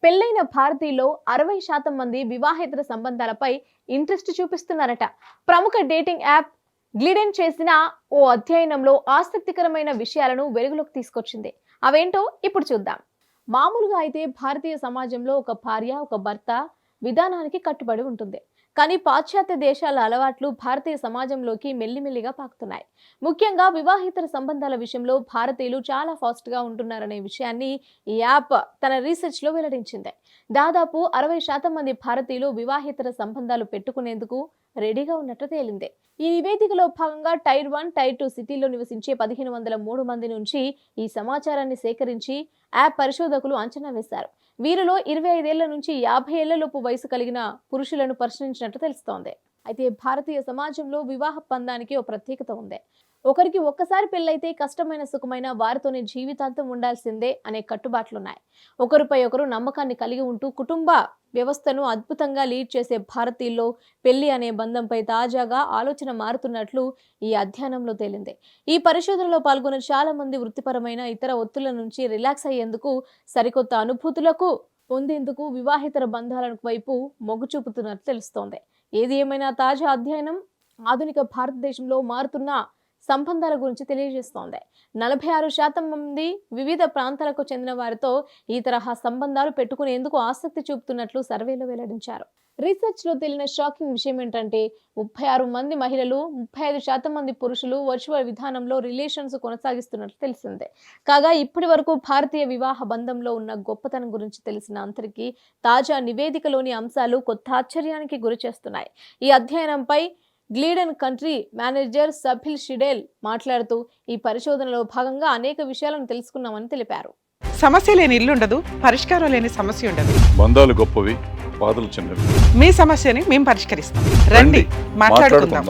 పెళ్లైన భారతీయుల్లో 60% మంది వివాహేతర సంబంధాలపై ఇంట్రెస్ట్ చూపిస్తున్నారట. ప్రముఖ డేటింగ్ యాప్ గ్లిడెన్ చేసిన ఓ అధ్యయనంలో ఆసక్తికరమైన విషయాలను వెలుగులోకి తీసుకొచ్చింది. అవేంటో ఇప్పుడు చూద్దాం. మామూలుగా అయితే భారతీయ సమాజంలో ఒక భార్య, ఒక భర్త విధానానికి కట్టుబడి ఉంటుంది. కానీ పాశ్చాత్య దేశాల అలవాట్లు భారతీయ సమాజంలోకి మెల్లిమెల్లిగా పాకుతున్నాయి. ముఖ్యంగా వివాహేతర సంబంధాల విషయంలో భారతీయులు చాలా ఫాస్ట్ గా ఉంటున్నారనే విషయాన్ని ఈ యాప్ తన రీసెర్చ్ లో వెల్లడించింది. దాదాపు 60% మంది భారతీయులు వివాహేతర సంబంధాలు పెట్టుకునేందుకు రెడీగా ఉన్నట్టు తేలింది. ఈ నివేదికలో భాగంగా టైర్ 1, టైర్ 2 సిటీల్లో నివసించే 1503 మంది నుంచి ఈ సమాచారాన్ని సేకరించి యాప్ పరిశోధకులు అంచనా వేశారు. వీరిలో 25 ఏళ్ల నుంచి 50 ఏళ్లలోపు వయసు కలిగిన పురుషులను పరిశీలించినట్టు తెలుస్తోంది. అయితే భారతీయ సమాజంలో వివాహ బంధానికి ఓ ప్రత్యేకత ఉంది. ఒకరికి ఒక్కసారి పెళ్ళైతే కష్టమైన సుఖమైన వారితోనే జీవితాంతం ఉండాల్సిందే అనే కట్టుబాట్లున్నాయి. ఒకరిపై ఒకరు నమ్మకాన్ని కలిగి ఉంటూ కుటుంబ వ్యవస్థను అద్భుతంగా లీడ్ చేసే భారతీయుల్లో పెళ్లి అనే బంధంపై తాజాగా ఆలోచన మారుతున్నట్లు ఈ అధ్యయనంలో తేలింది. ఈ పరిశోధనలో పాల్గొన్న చాలా మంది వృత్తిపరమైన ఇతర ఒత్తిళ్ల నుంచి రిలాక్స్ అయ్యేందుకు, సరికొత్త అనుభూతులకు పొందేందుకు వివాహేతర బంధాల వైపు మొగ్గు చూపుతున్నట్లు తెలుస్తోంది. ఏది ఏమైనా తాజా అధ్యయనం ఆధునిక భారతదేశంలో మారుతున్న సంబంధాల గురించి తెలియజేస్తోంది. 46% మంది వివిధ ప్రాంతాలకు చెందిన వారితో ఈ తరహా సంబంధాలు పెట్టుకునేందుకు ఆసక్తి చూపుతున్నట్లు సర్వేలో వెల్లడించారు. రీసెర్చ్ లో తేలిన షాకింగ్ విషయం ఏంటంటే 36 మంది మహిళలు, 35% మంది పురుషులు వర్చువల్ విధానంలో రిలేషన్స్ కొనసాగిస్తున్నట్లు తెలిసిందే. కాగా ఇప్పటి వరకు భారతీయ వివాహ బంధంలో ఉన్న గొప్పతనం గురించి తెలిసిన అందరికీ తాజా నివేదికలోని అంశాలు కొత్త ఆశ్చర్యానికి గురి చేస్తున్నాయి. ఈ అధ్యయనంపై గ్లిడెన్ కంట్రీ మేనేజర్ సభిల్ షిడేల్ మాట్లాడుతూ ఈ పరిశోధనలో భాగంగా అనేక విషయాలను తెలుసుకున్నామని తెలిపారు. సమస్య లేని ఇల్లు ఉండదు, పరిష్కారం లేని సమస్య ఉండదు. బంధాలు గొప్పవి, బాధలు చిన్నవి. మీ సమస్యని మేము పరిష్కరిస్తాం. రండి మాట్లాడుకుందాం.